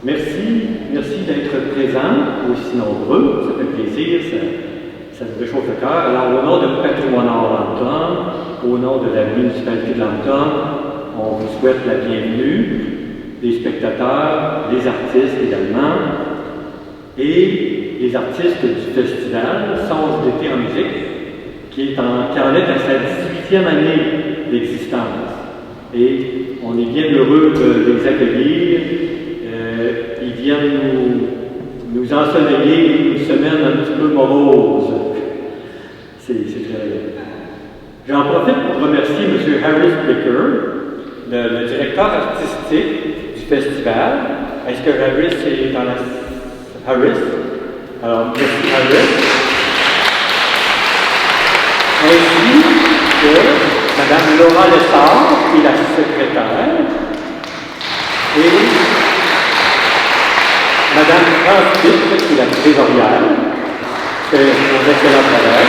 Merci d'être présents, aussi nombreux, ça fait plaisir, ça nous réchauffe le cœur. Alors, au nom de Patrimoine Lambton, au nom de la municipalité de Lambton, on vous souhaite la bienvenue, les spectateurs, les artistes également, et les artistes du festival Songes d'été en musique, qui en est à sa 18e année d'existence. Et on est bien heureux de les accueillir. Ils viennent nous ensoleiller une semaine un petit peu morose. C'est très bien. J'en profite pour remercier M. Harris Blicker, le directeur artistique du festival. Est-ce que Harris est dans la... Harris? Alors, merci Harris. Ainsi que Mme Laura Lessard, qui est la secrétaire, et Mme France Pitt, qui est la trésorière, fait un excellent travail.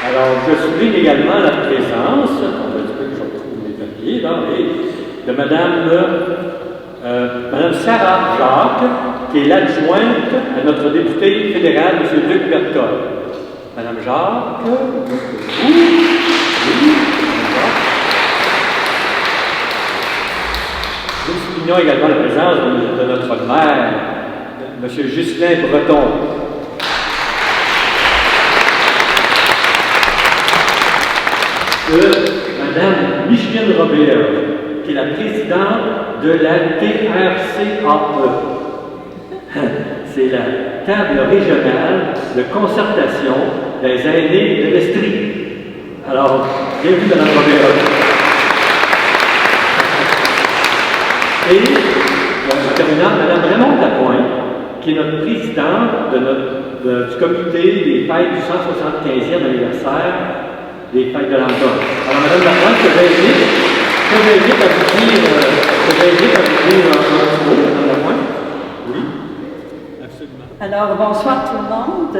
Alors, je souligne également la présence, on va dire que je retrouve mes papiers, là, de Mme Sarah Jacques, qui est l'adjointe à notre député fédéral, M. Luc Bertol. Mme Jacques, oui. Nous soulignons également la présence de notre maire, M. Ghislain Breton. Mme Micheline Robert, qui est la présidente de la TRCAE. C'est la table régionale de concertation des aînés de l'Estrie. Alors, bienvenue Mme Robert. Et, en terminant, Mme Raymond Lapointe, qui est notre présidente du comité des fêtes du 175e anniversaire des fêtes de Lambton. Alors, Mme Lapointe, je vais invite à vous dire un mot, Mme Lapointe. Oui, absolument. Alors, bonsoir tout le monde.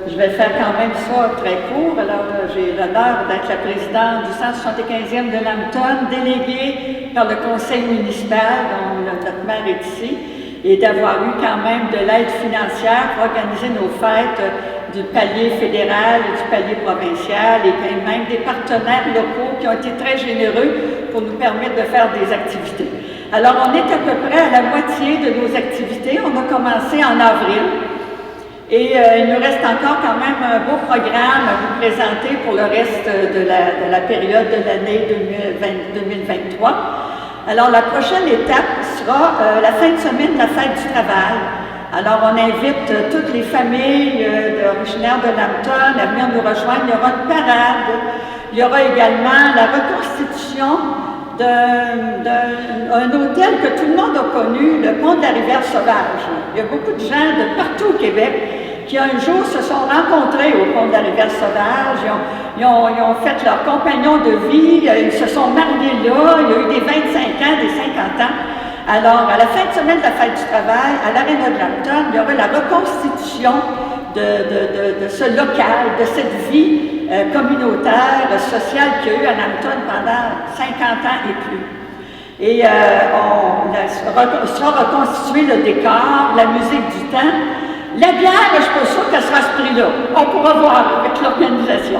Je vais faire quand même ça très court. Alors, j'ai l'honneur d'être la présidente du 175e de Lambton, déléguée par le conseil municipal, dont notre maire est ici, et d'avoir eu quand même de l'aide financière pour organiser nos fêtes du palier fédéral et du palier provincial, et même des partenaires locaux qui ont été très généreux pour nous permettre de faire des activités. Alors, on est à peu près à la moitié de nos activités. On a commencé en avril. Et il nous reste encore quand même un beau programme à vous présenter pour le reste de la période de l'année 2023. Alors, la prochaine étape sera la fin de semaine de la fête du travail. Alors, on invite toutes les familles originaires de Lambton à venir nous rejoindre. Il y aura une parade. Il y aura également la reconstitution d'un hôtel que tout le monde a connu, le pont de la Rivière Sauvage. Il y a beaucoup de gens de partout au Québec qui un jour se sont rencontrés au pont de la Rivière Sauvage, ils ont fait leur compagnon de vie, ils se sont mariés là, il y a eu des 25 ans, des 50 ans. Alors, à la fin de semaine de la fête du travail, à l'Aréna de Lambton, il y aura la reconstitution de ce local, de cette vie communautaire, sociale qu'il y a eu à Lambton pendant 50 ans et plus. Et sera reconstitué le décor, la musique du temps. La bière, je suis pas sûre qu'elle sera à ce prix-là. On pourra voir avec l'organisation.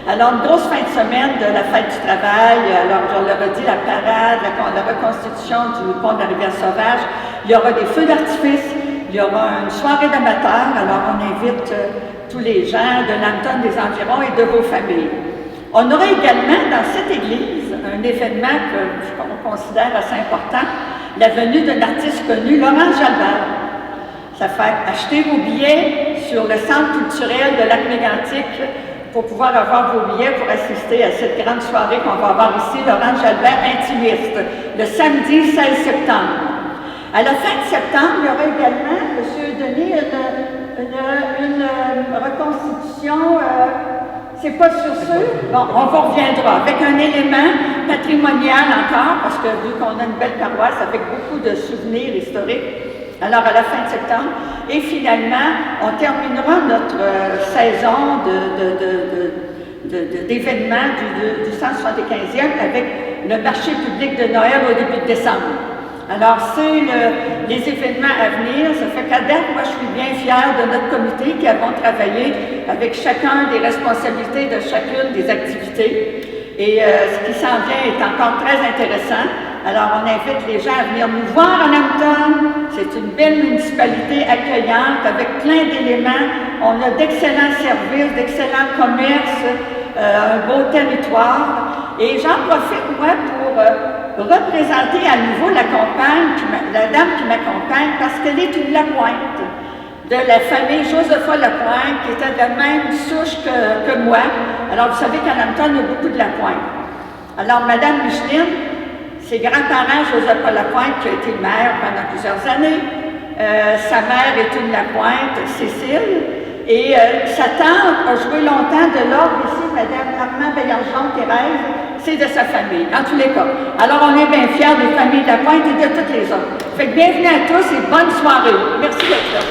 Alors, une grosse fin de semaine de la fête du travail. Alors, je leur ai dit, la parade, la reconstitution du pont de la Rivière Sauvage. Il y aura des feux d'artifice. Il y aura une soirée d'amateurs. Alors, on invite tous les gens de Lambton, des environs et de vos familles. On aura également dans cette église un événement qu'on considère assez important, la venue d'un artiste connu, Laurence Jalbert. Ça fait acheter vos billets sur le centre culturel de Lac-Mégantic pour pouvoir avoir vos billets pour assister à cette grande soirée qu'on va avoir ici, Laurence Jalbert, intimiste, le samedi 16 septembre. À la fin de septembre, il y aura également, M. Denis, une reconstitution, c'est pas sûr, bon, on vous reviendra, avec un élément patrimonial encore, parce que vu qu'on a une belle paroisse avec beaucoup de souvenirs historiques, alors à la fin de septembre, et finalement, on terminera notre saison d'événements du 175e avec le marché public de Noël au début de décembre. Alors, c'est les événements à venir. Ça fait qu'à date, moi, je suis bien fière de notre comité qui avons travaillé avec chacun des responsabilités de chacune des activités. Et ce qui s'en vient est encore très intéressant. Alors, on invite les gens à venir nous voir en Hampton. C'est une belle municipalité accueillante avec plein d'éléments. On a d'excellents services, d'excellents commerces, un beau territoire. Et j'en profite, moi, pour représenter à nouveau la dame qui m'accompagne, parce qu'elle est une Lapointe, de la famille Josepha Lapointe, qui était de la même souche que moi. Alors, vous savez qu'en Hampton, il y a beaucoup de Lapointe. Alors, Madame Micheline, ses grands-parents, Josepha Lapointe, qui a été maire pendant plusieurs années, sa mère est une Lapointe, Cécile, et sa tante a joué longtemps de l'ordre ici, Madame Armand Bellargeon-Thérèse, c'est de sa famille, en tous les cas. Alors, on est bien fiers des familles de Lapointe et de toutes les autres. Fait que bienvenue à tous et bonne soirée. Merci d'être là.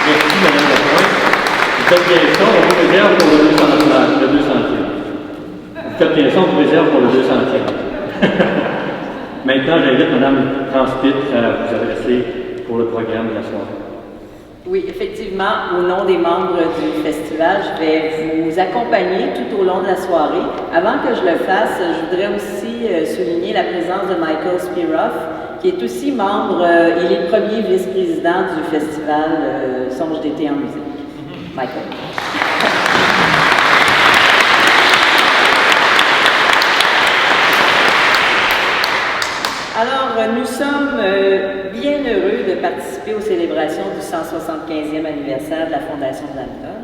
Merci, Mme Lapointe. Vous faites bien ça, on vous réserve pour le 200e. Vous faites bien ça, on vous réserve pour le 200e. Maintenant, j'invite Mme Transpitre à vous adresser pour le programme de la soirée. Oui, effectivement, au nom des membres du festival, je vais vous accompagner tout au long de la soirée. Avant que je le fasse, je voudrais aussi souligner la présence de Michael Spiroff, qui est aussi membre, il est premier vice-président du festival Songe d'été en musique. Michael. Alors, nous sommes bien heureux de participer aux célébrations du 175e anniversaire de la Fondation de l'Hampton.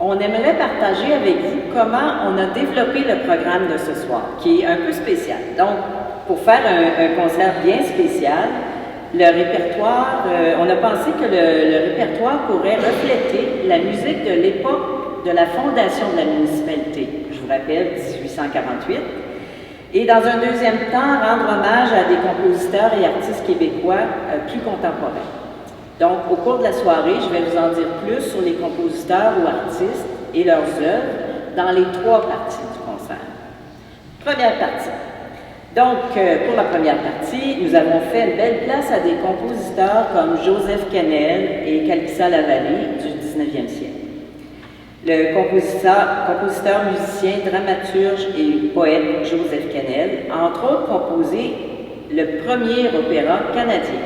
On aimerait partager avec vous comment on a développé le programme de ce soir, qui est un peu spécial. Donc, pour faire un concert bien spécial, le répertoire, on a pensé que le répertoire pourrait refléter la musique de l'époque de la fondation de la municipalité. Je vous rappelle, 1848. Et dans un deuxième temps, rendre hommage à des compositeurs et artistes québécois plus contemporains. Donc, au cours de la soirée, je vais vous en dire plus sur les compositeurs ou artistes et leurs œuvres dans les trois parties du concert. Première partie. Donc, pour la première partie, nous avons fait une belle place à des compositeurs comme Joseph Kennel et Calissa Lavallée du 19e siècle. Le compositeur, musicien, dramaturge et poète Joseph Kennel a entre autres composé le premier opéra canadien.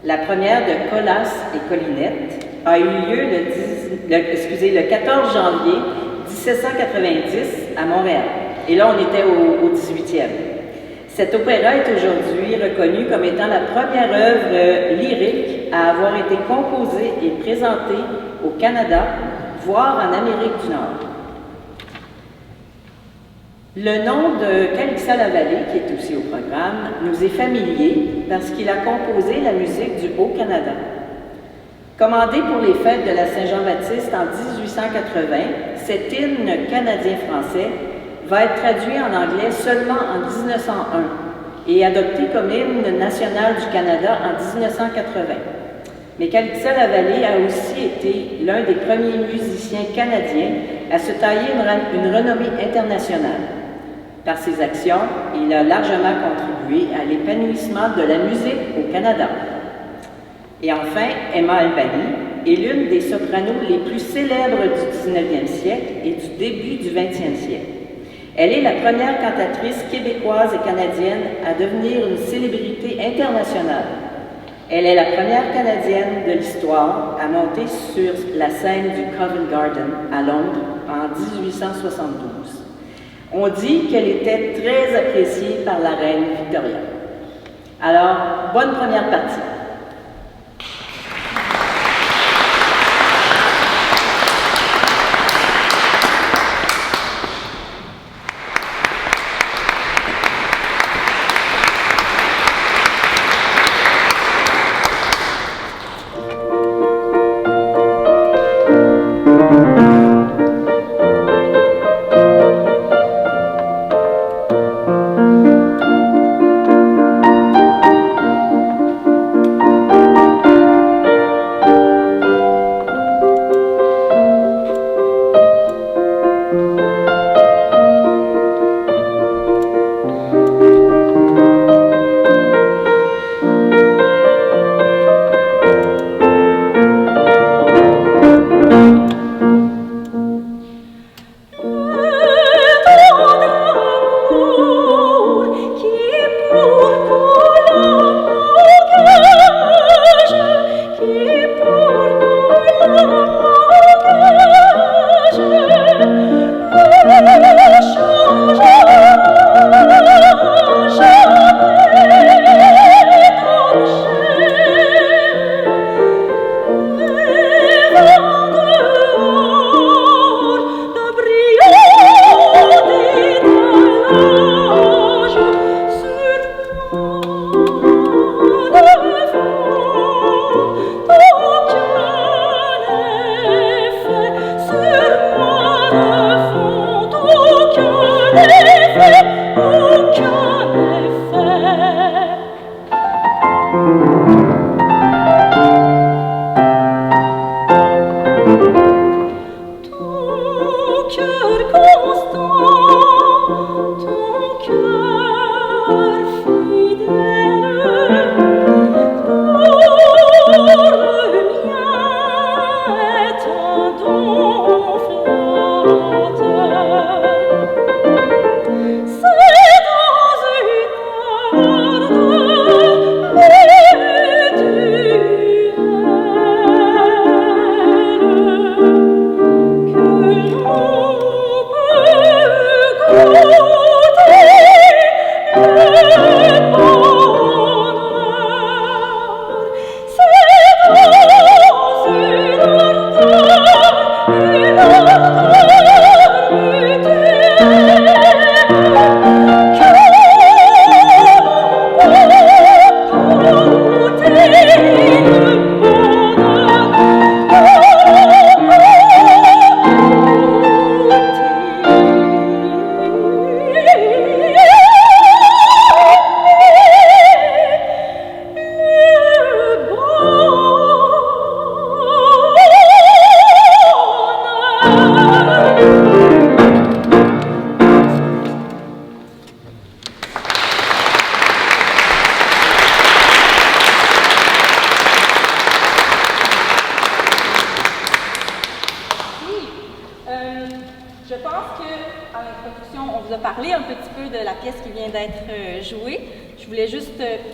La première de Colas et Collinette a eu lieu le 14 janvier 1790 à Montréal. Et là, on était au 18e. Cet opéra est aujourd'hui reconnu comme étant la première œuvre lyrique à avoir été composée et présentée au Canada, voire en Amérique du Nord. Le nom de Calissa Lavallée, qui est aussi au programme, nous est familier parce qu'il a composé la musique du Haut-Canada. Commandé pour les fêtes de la Saint-Jean-Baptiste en 1880, cet hymne canadien-français va être traduit en anglais seulement en 1901 et adopté comme hymne national du Canada en 1980. Mais Calissa Lavallée a aussi été l'un des premiers musiciens canadiens à se tailler une renommée internationale. Par ses actions, il a largement contribué à l'épanouissement de la musique au Canada. Et enfin, Emma Albany est l'une des sopranos les plus célèbres du 19e siècle et du début du 20e siècle. Elle est la première cantatrice québécoise et canadienne à devenir une célébrité internationale. Elle est la première Canadienne de l'histoire à monter sur la scène du Covent Garden à Londres en 1872. On dit qu'elle était très appréciée par la reine Victoria. Alors, bonne première partie.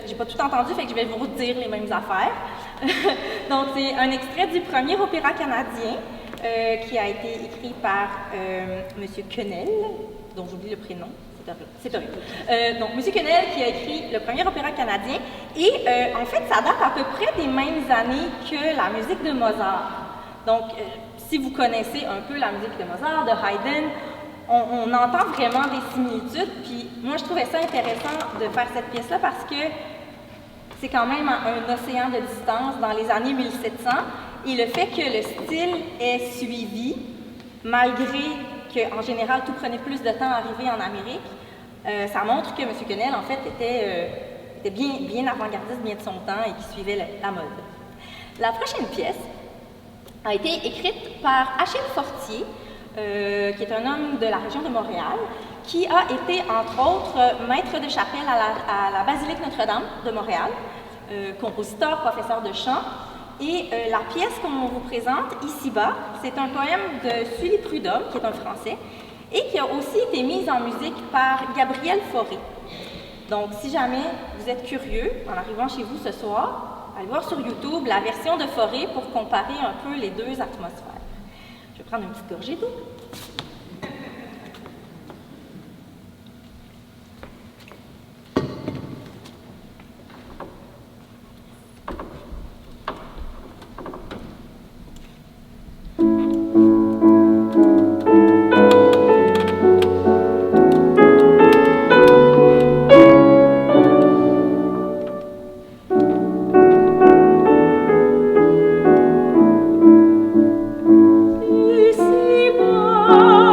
J'ai pas tout entendu, fait que je vais vous redire les mêmes affaires. Donc, c'est un extrait du premier opéra canadien qui a été écrit par M. Quenel, dont j'oublie le prénom, c'est horrible. Donc, M. Quenel qui a écrit le premier opéra canadien, et en fait, ça date à peu près des mêmes années que la musique de Mozart. Donc, si vous connaissez un peu la musique de Mozart, de Haydn, on entend vraiment des similitudes, puis moi je trouvais ça intéressant de faire cette pièce-là parce que c'est quand même un océan de distance dans les années 1700, et le fait que le style est suivi, malgré qu'en général tout prenait plus de temps à arriver en Amérique, ça montre que M. Quenel en fait était bien avant-gardiste, bien de son temps et qui suivait la mode. La prochaine pièce a été écrite par Achille Fortier, qui est un homme de la région de Montréal, qui a été, entre autres, maître de chapelle à la Basilique Notre-Dame de Montréal, compositeur, professeur de chant. Et la pièce qu'on vous présente ici-bas, c'est un poème de Sully Prudhomme, qui est un Français, et qui a aussi été mise en musique par Gabriel Fauré. Donc, si jamais vous êtes curieux, en arrivant chez vous ce soir, allez voir sur YouTube la version de Fauré pour comparer un peu les deux atmosphères. Je vais prendre une petite gorgée d'eau. Ici-bas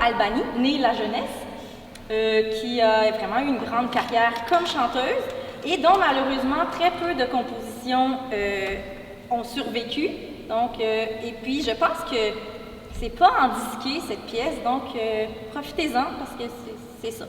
Albani, née La Jeunesse, qui a vraiment eu une grande carrière comme chanteuse et dont malheureusement très peu de compositions ont survécu. Donc, et puis je pense que c'est pas en disquer cette pièce, donc profitez-en parce que c'est ça.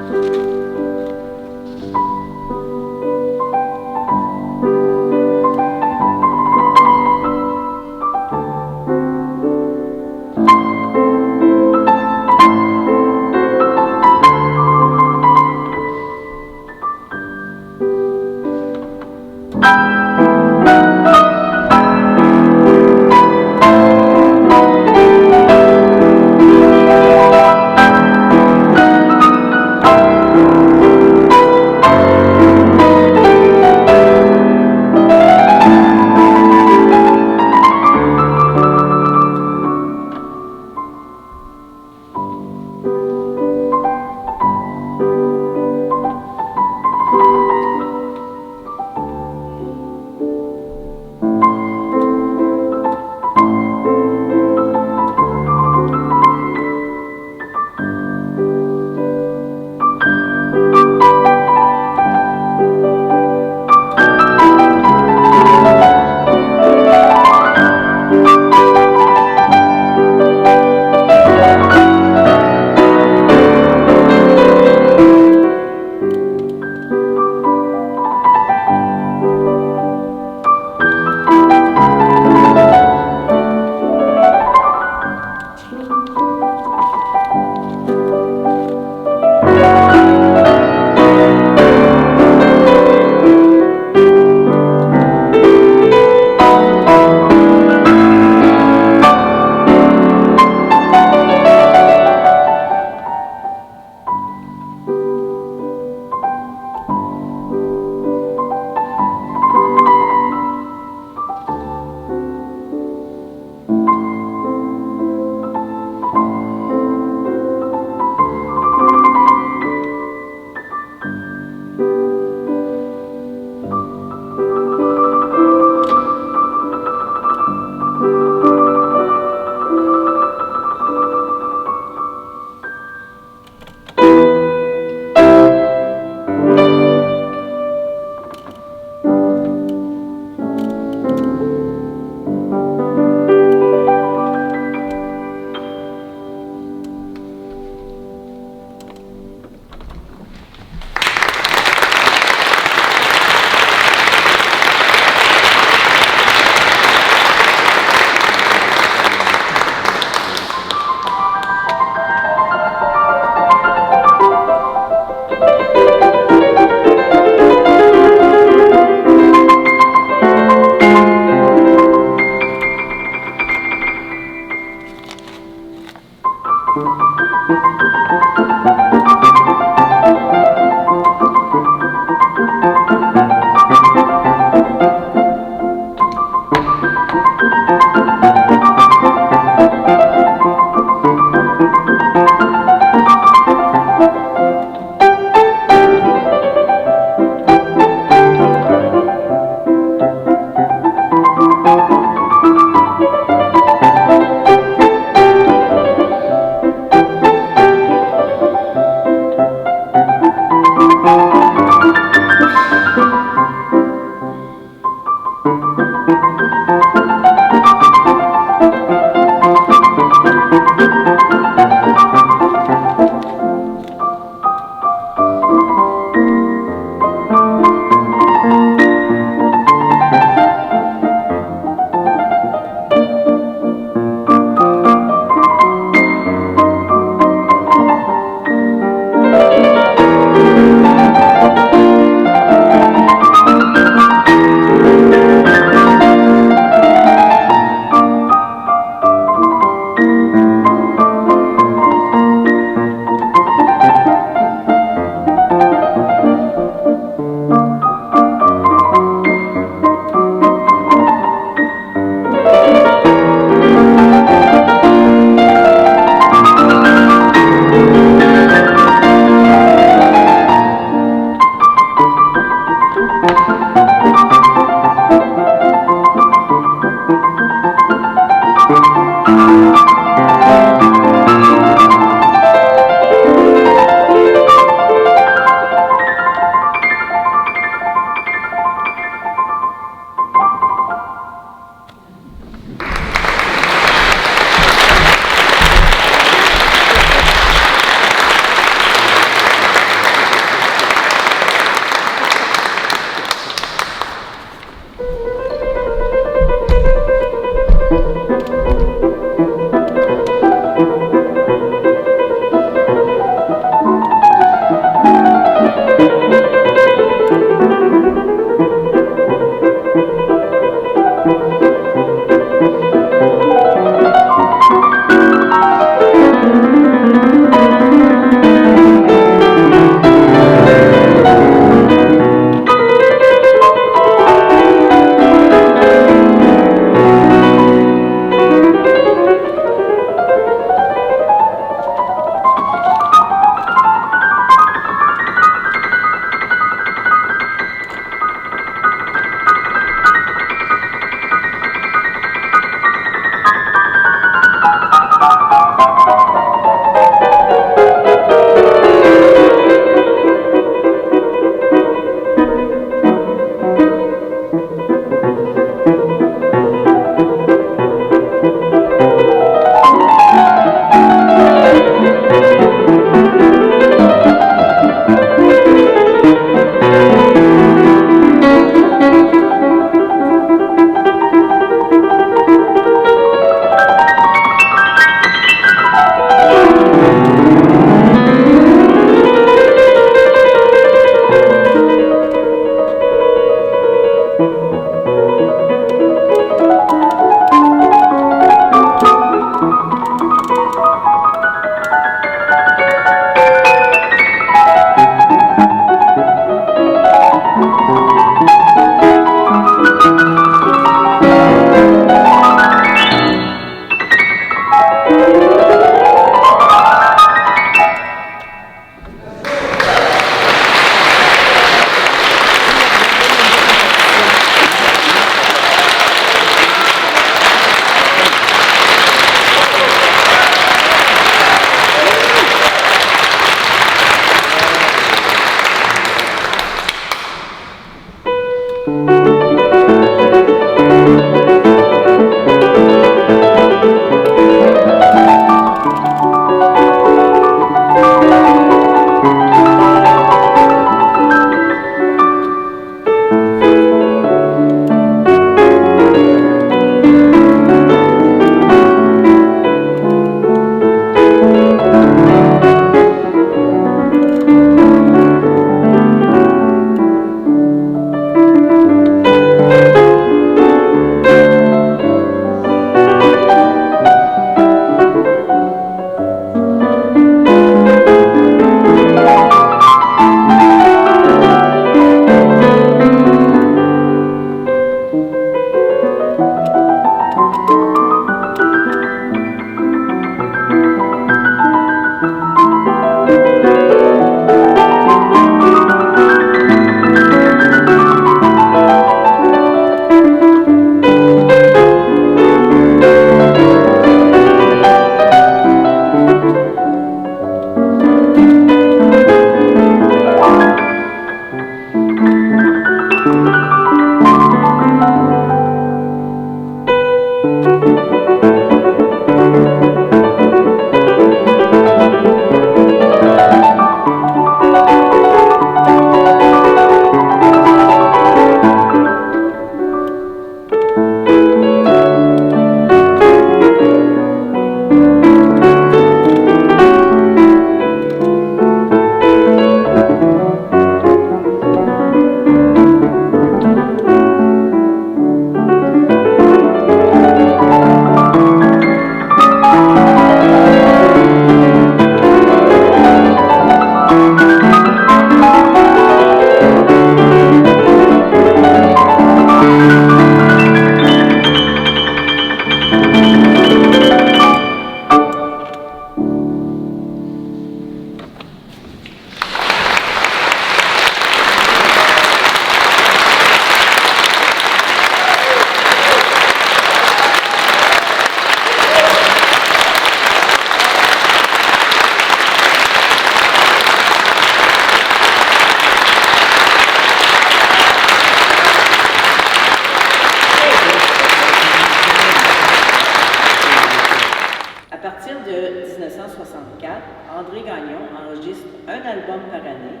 1964, André Gagnon enregistre un album par année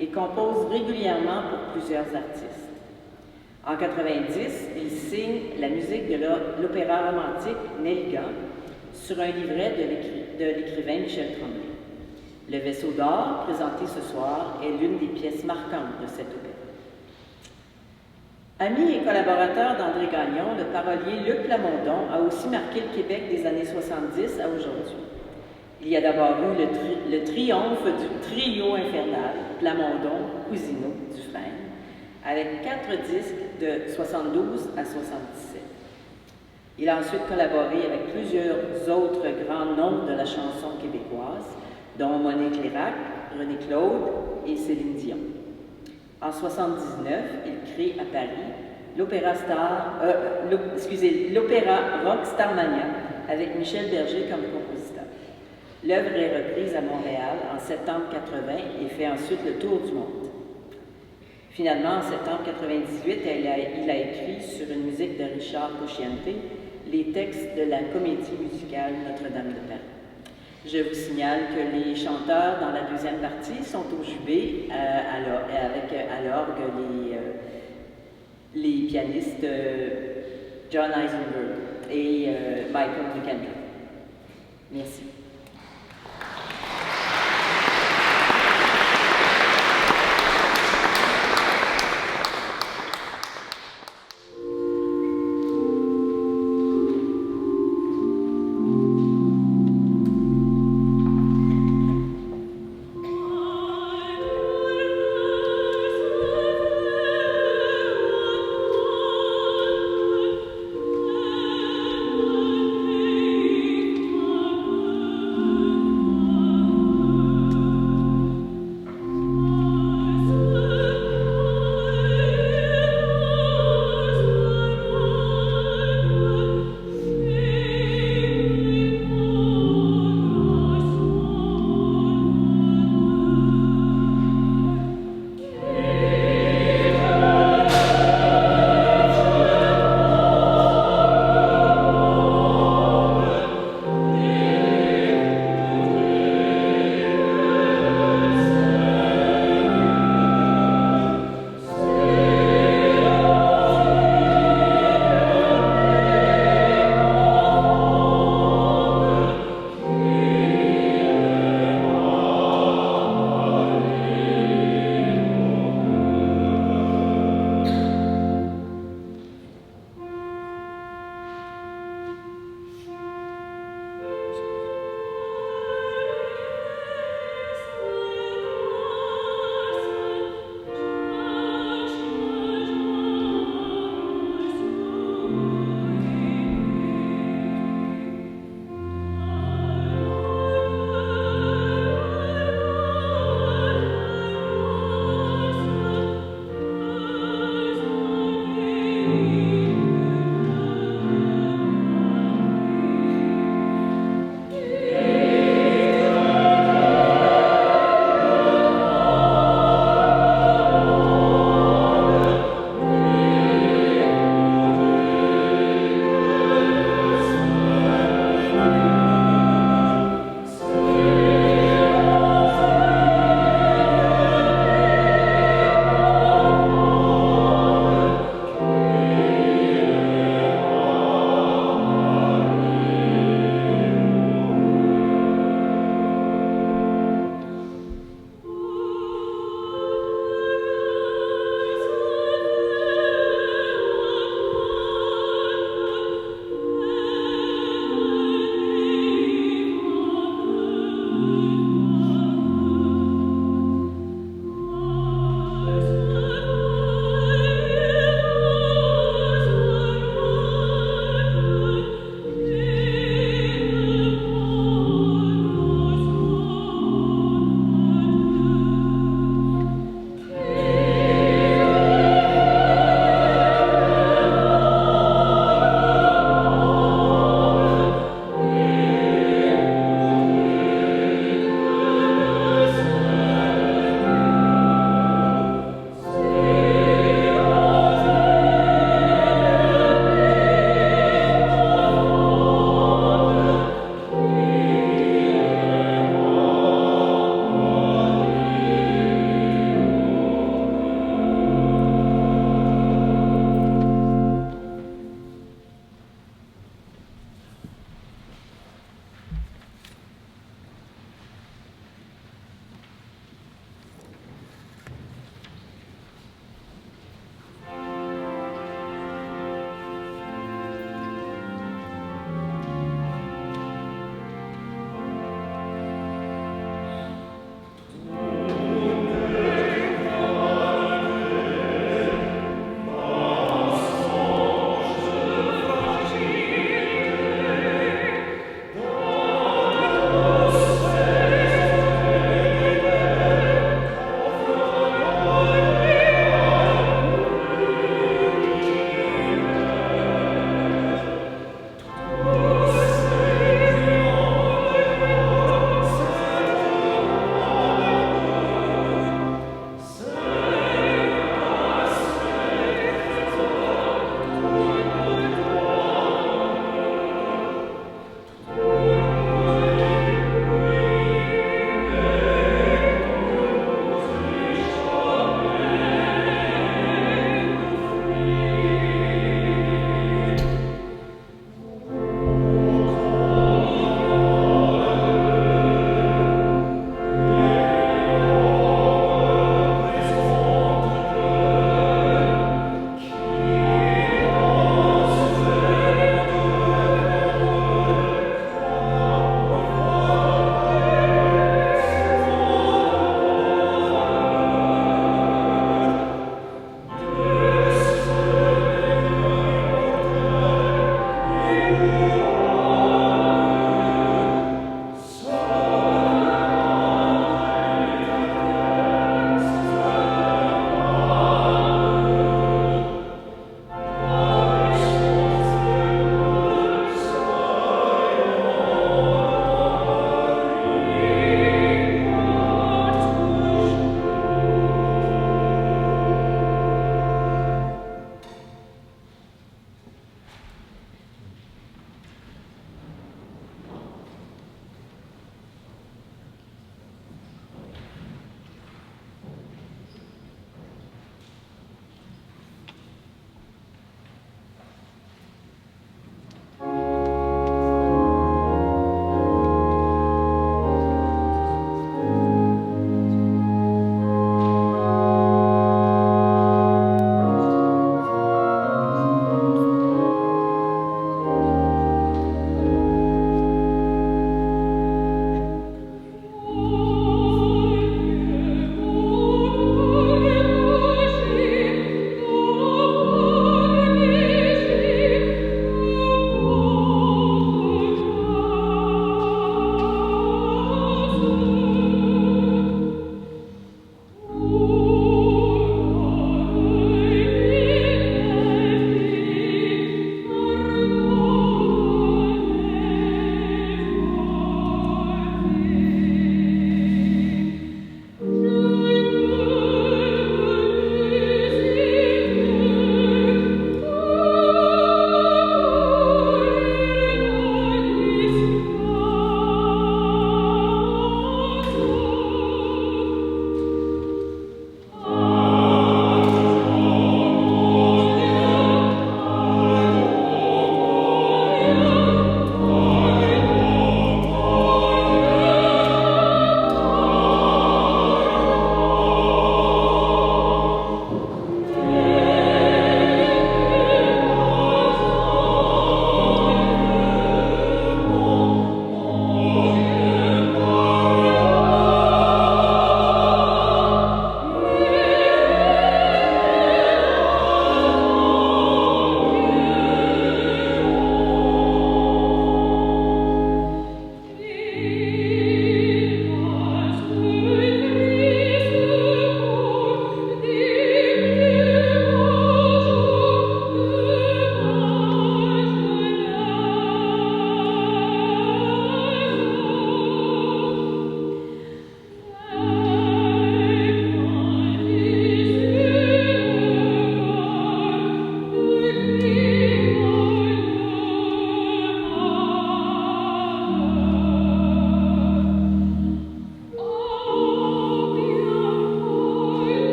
et compose régulièrement pour plusieurs artistes. En 90, il signe la musique de l'opéra romantique Nelligan sur un livret de l'écrivain Michel Tremblay. Le Vaisseau d'or, présenté ce soir, est l'une des pièces marquantes de cet opéra. Ami et collaborateur d'André Gagnon, le parolier Luc Plamondon a aussi marqué le Québec des années 70 à aujourd'hui. Il y a d'abord eu le triomphe du trio infernal, Plamondon, Cousineau, Dufresne, avec 4 disques de 72 à 77. Il a ensuite collaboré avec plusieurs autres grands noms de la chanson québécoise, dont Monique Lérac, René Claude et Céline Dion. En 1979, il crée à Paris l'opéra Rock Starmania avec Michel Berger comme compositeur. L'œuvre est reprise à Montréal en septembre 80 et fait ensuite le tour du monde. Finalement, en septembre 98, il a écrit sur une musique de Richard Cocciante les textes de la comédie musicale Notre-Dame de Paris. Je vous signale que les chanteurs dans la deuxième partie sont au jubé avec à l'orgue les pianistes John Eisenberg et Michael McKendry. Merci.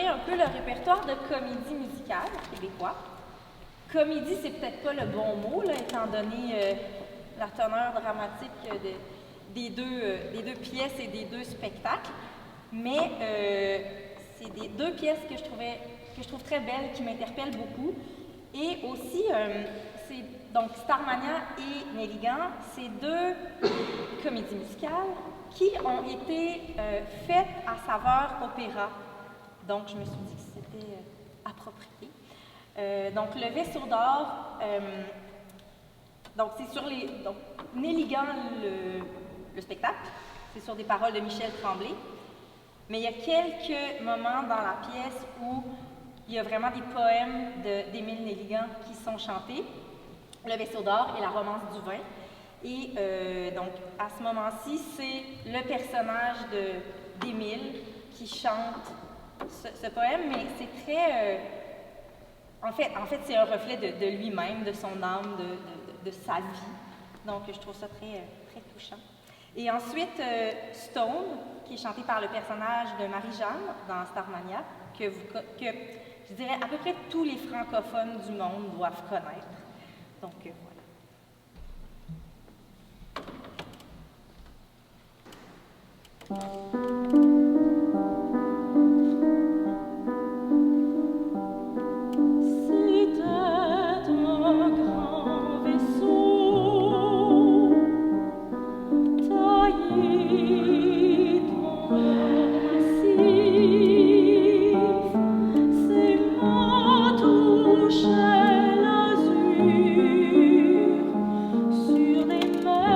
explorer un peu le répertoire de comédie musicale québécois. Comédie, c'est peut-être pas le bon mot, là, étant donné la teneur dramatique des deux pièces et des deux spectacles, mais c'est des deux pièces que je trouve très belles, qui m'interpellent beaucoup. Et aussi, donc Starmania et Nelligan, c'est deux comédies musicales qui ont été faites à saveur opéra. Donc, je me suis dit que c'était approprié. Donc, le Vaisseau d'or, donc c'est sur les... Donc, Nelligan, le spectacle, c'est sur des paroles de Michel Tremblay. Mais il y a quelques moments dans la pièce où il y a vraiment des poèmes d'Émile Nelligan qui sont chantés. Le Vaisseau d'or et la Romance du vin. Et donc, à ce moment-ci, c'est le personnage d'Émile qui chante ce poème, mais c'est très... en fait c'est un reflet de lui-même, de son âme, de sa vie. Donc, je trouve ça très, très touchant. Et ensuite, Stone, qui est chanté par le personnage de Marie-Jeanne dans Starmania, que je dirais à peu près tous les francophones du monde doivent connaître. Donc, voilà. Sur des mers inconnues.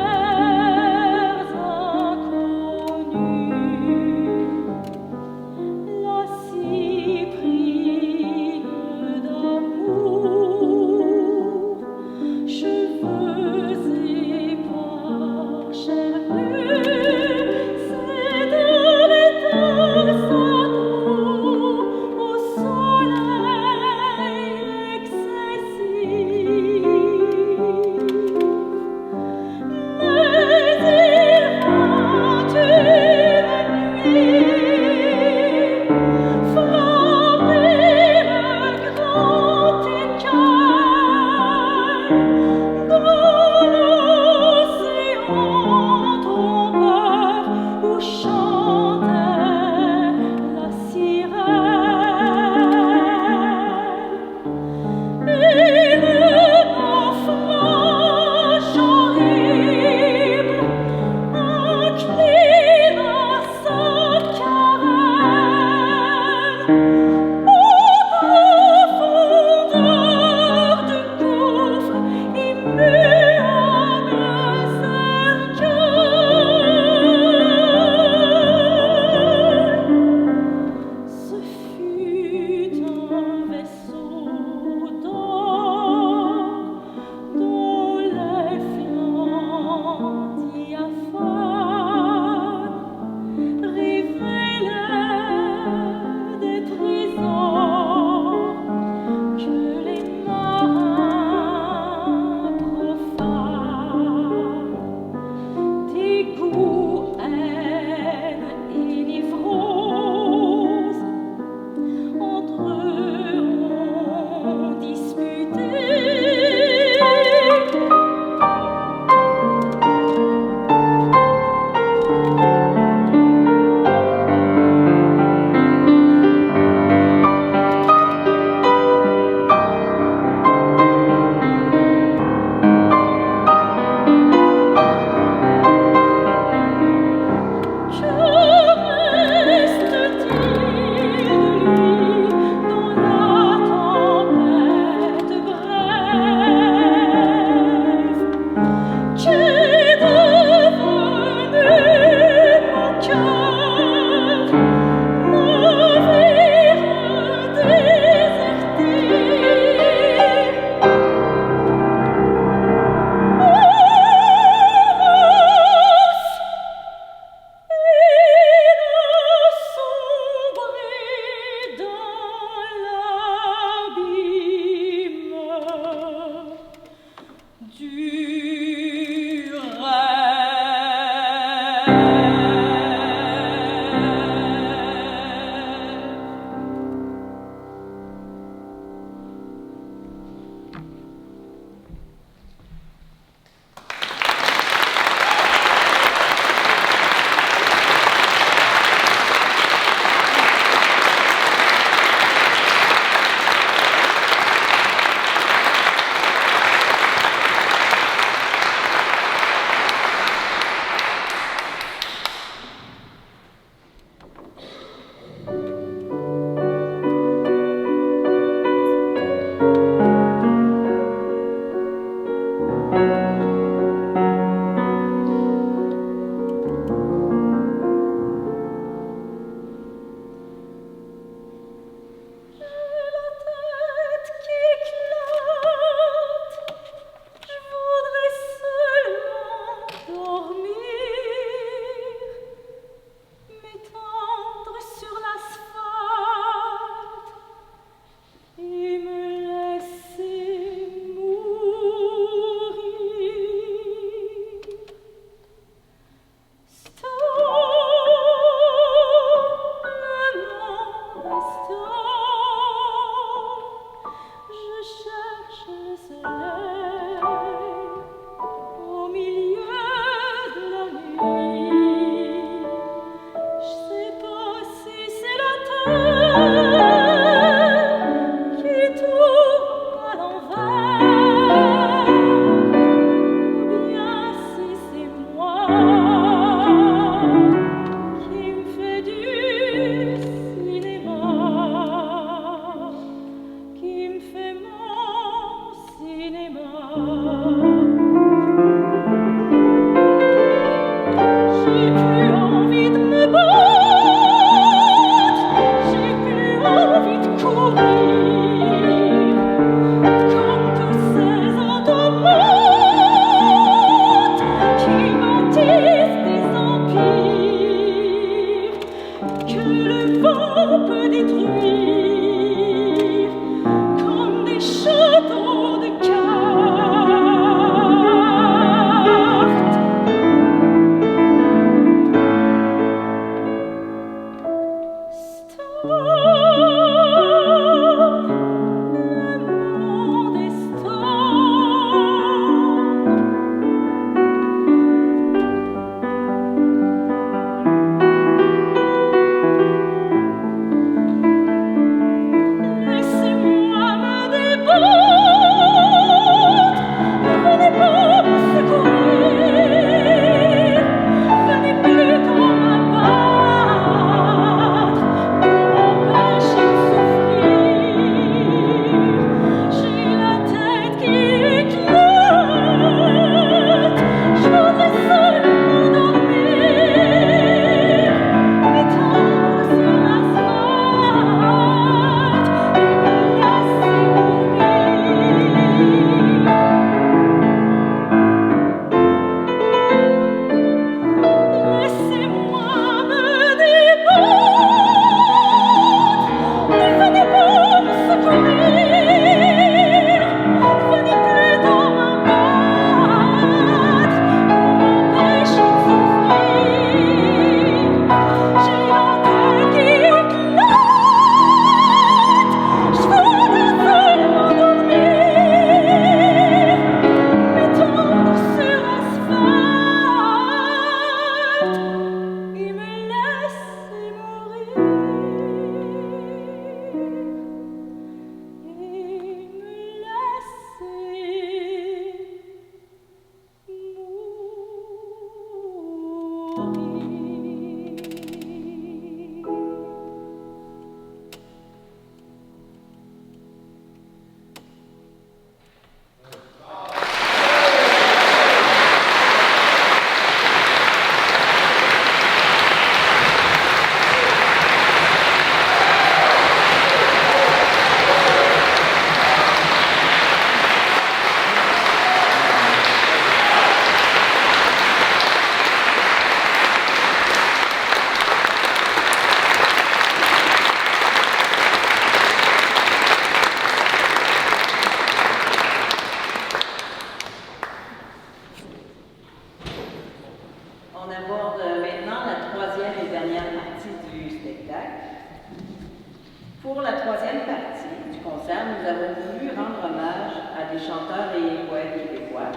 troisième partie du concert, nous avons voulu rendre hommage à des chanteurs et poètes québécois.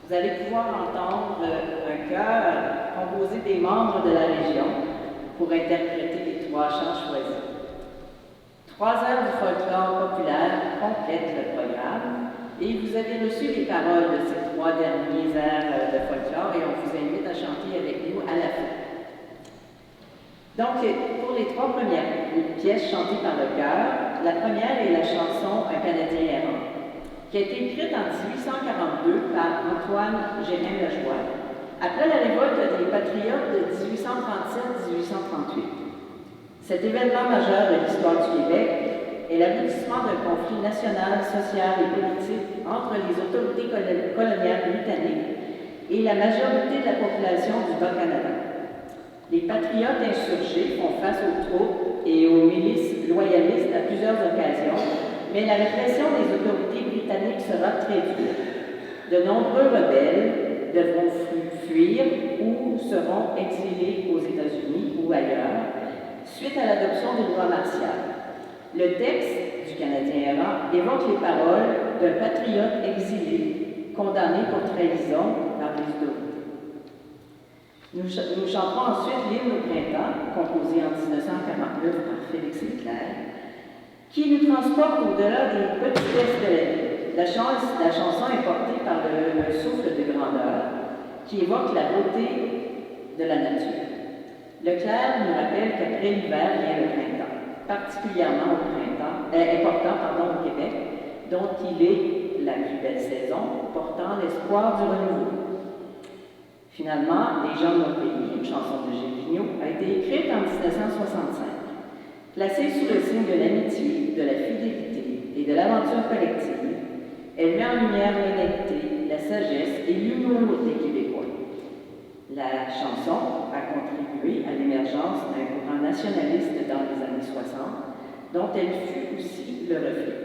Vous allez pouvoir entendre un chœur composé des membres de la région pour interpréter les 3 chants choisis. 3 heures du folklore populaire complètent le programme et vous avez reçu les paroles de ces 3 derniers airs de folklore et on vous invite à chanter avec nous à la fin. Donc, pour les 3 premières pièces chantées par le chœur, la première est la chanson Un Canadien errant, qui a été écrite en 1842 par Antoine Gérin Lejoie, après la révolte des Patriotes de 1837-1838. Cet événement majeur de l'histoire du Québec est l'aboutissement d'un conflit national, social et politique entre les autorités coloniales britanniques et la majorité de la population du Bas-Canada. Les patriotes insurgés font face aux troupes et aux milices loyalistes à plusieurs occasions, mais la répression des autorités britanniques sera très dure. De nombreux rebelles devront fuir ou seront exilés aux États-Unis ou ailleurs suite à l'adoption des lois martiales. Le texte du Canadien errant évoque les paroles d'un patriote exilé condamné pour trahison par les autorités. Nous chanterons ensuite l'hymne au printemps, composé en 1949 par Félix Leclerc, qui nous transporte au-delà des petitesses de la vie. La chanson est portée par un souffle de grandeur qui évoque la beauté de la nature. Leclerc nous rappelle qu'après l'hiver vient le printemps, particulièrement important au Québec, dont il est la plus belle saison, portant l'espoir du renouveau. Finalement, Les gens de mon pays, une chanson de Gilles Vigneault, a été écrite en 1965. Placée sous le signe de l'amitié, de la fidélité et de l'aventure collective, elle met en lumière l'honnêteté, la sagesse et l'humour des Québécois. La chanson a contribué à l'émergence d'un courant nationaliste dans les années 60, dont elle fut aussi le reflet.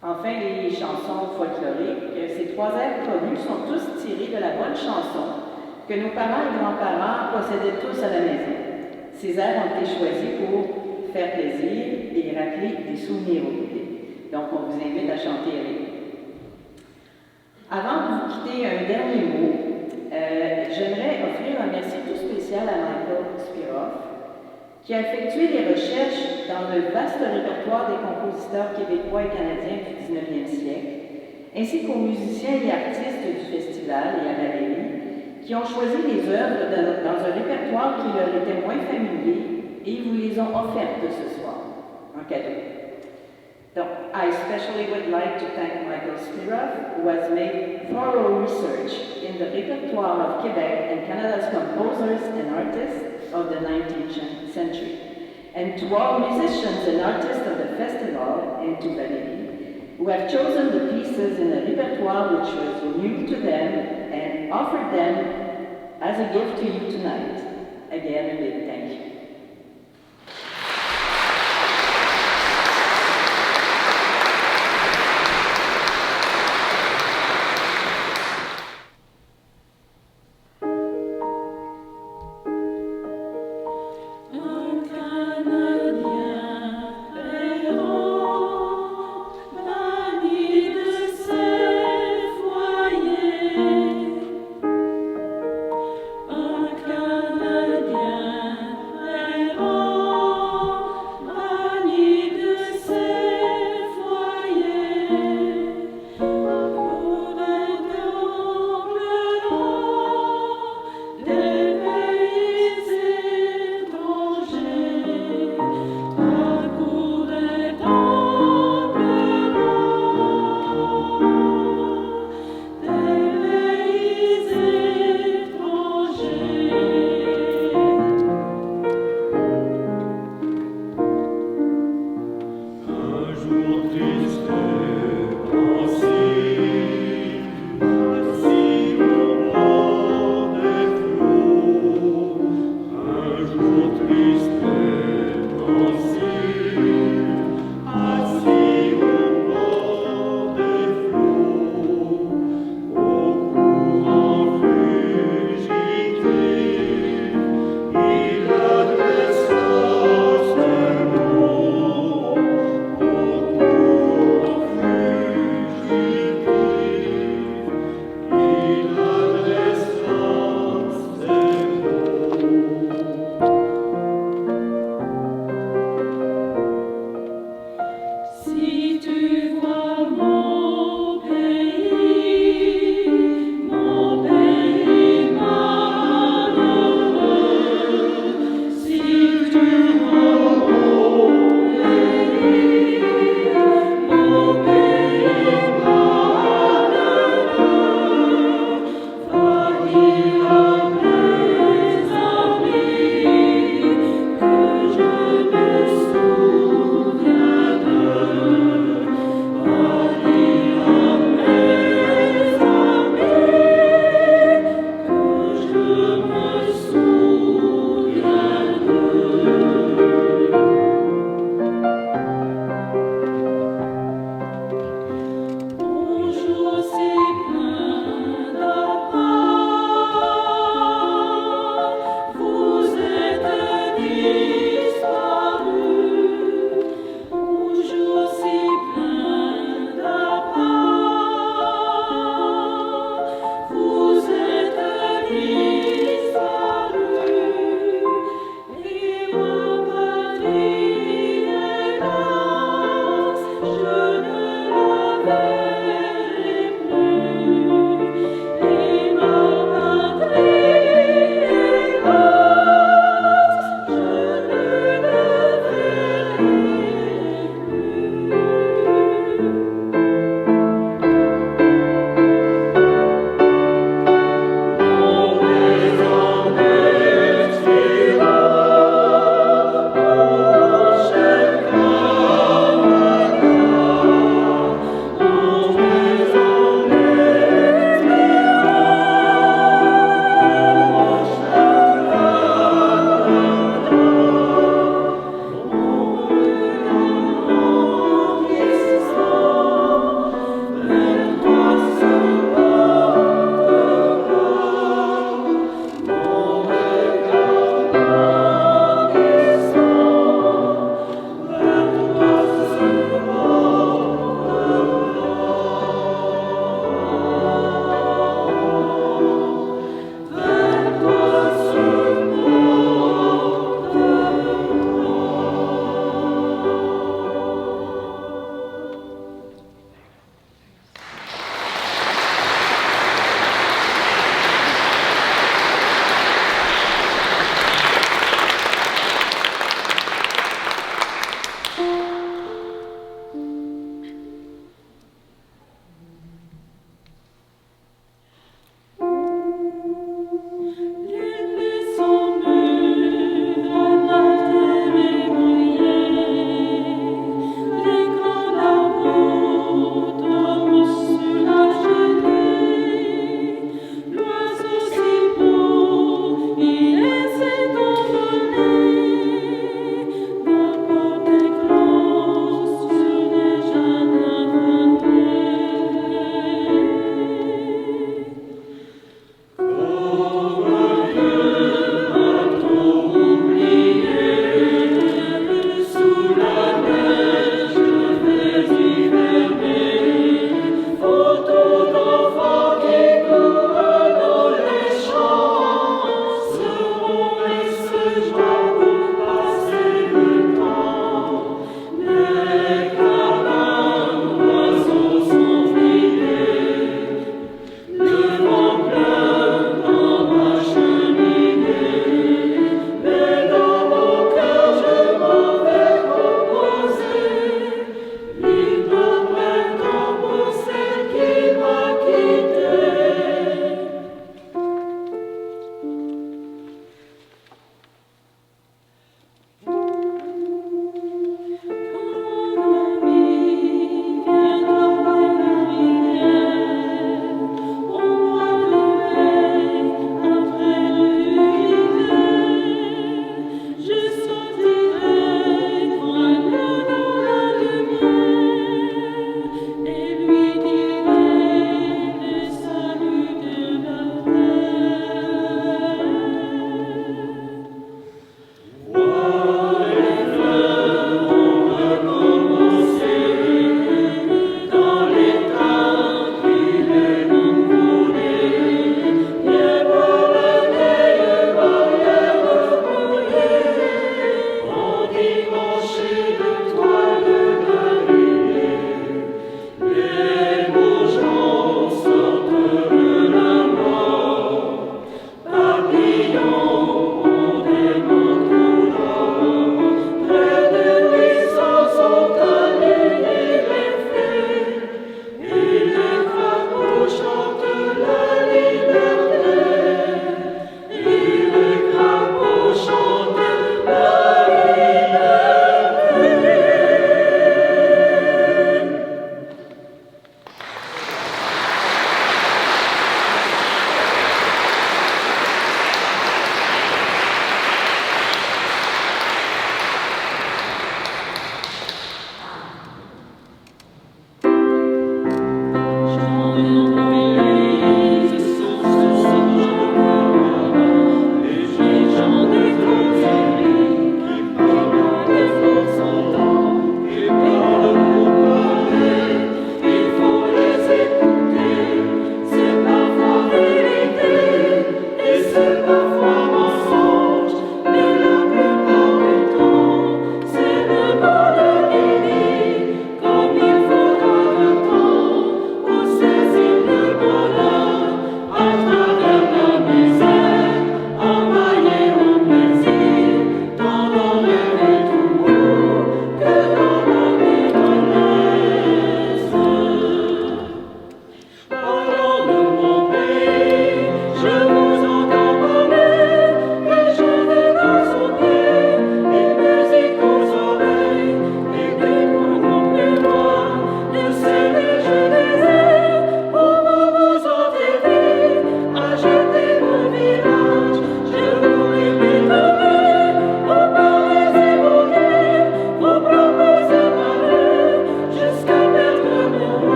Enfin, les chansons folkloriques, ces 3 airs connus sont tous tirés de la bonne chanson que nos parents et grands-parents possédaient tous à la maison. Ces airs ont été choisis pour faire plaisir et rappeler des souvenirs au public. Donc, on vous invite à chanter avec nous. Avant de vous quitter, un dernier mot. J'aimerais offrir un merci tout spécial à Michael Spiroff, qui a effectué des recherches dans le vaste répertoire des compositeurs québécois et canadiens du 19e siècle, ainsi qu'aux musiciens et artistes du festival et à la galerie, qui ont choisi les œuvres dans un répertoire qui leur était moins familier et vous les ont offertes ce soir, en cadeau. Donc, I especially would like to thank Michael Spiroff, who has made thorough research in the repertoire of Quebec and Canada's composers and artists of the 19th century. And to all musicians and artists of the festival and to Valérie, who have chosen the pieces in a repertoire which was new to them and offered them as a gift to you tonight. Again, a big thank you.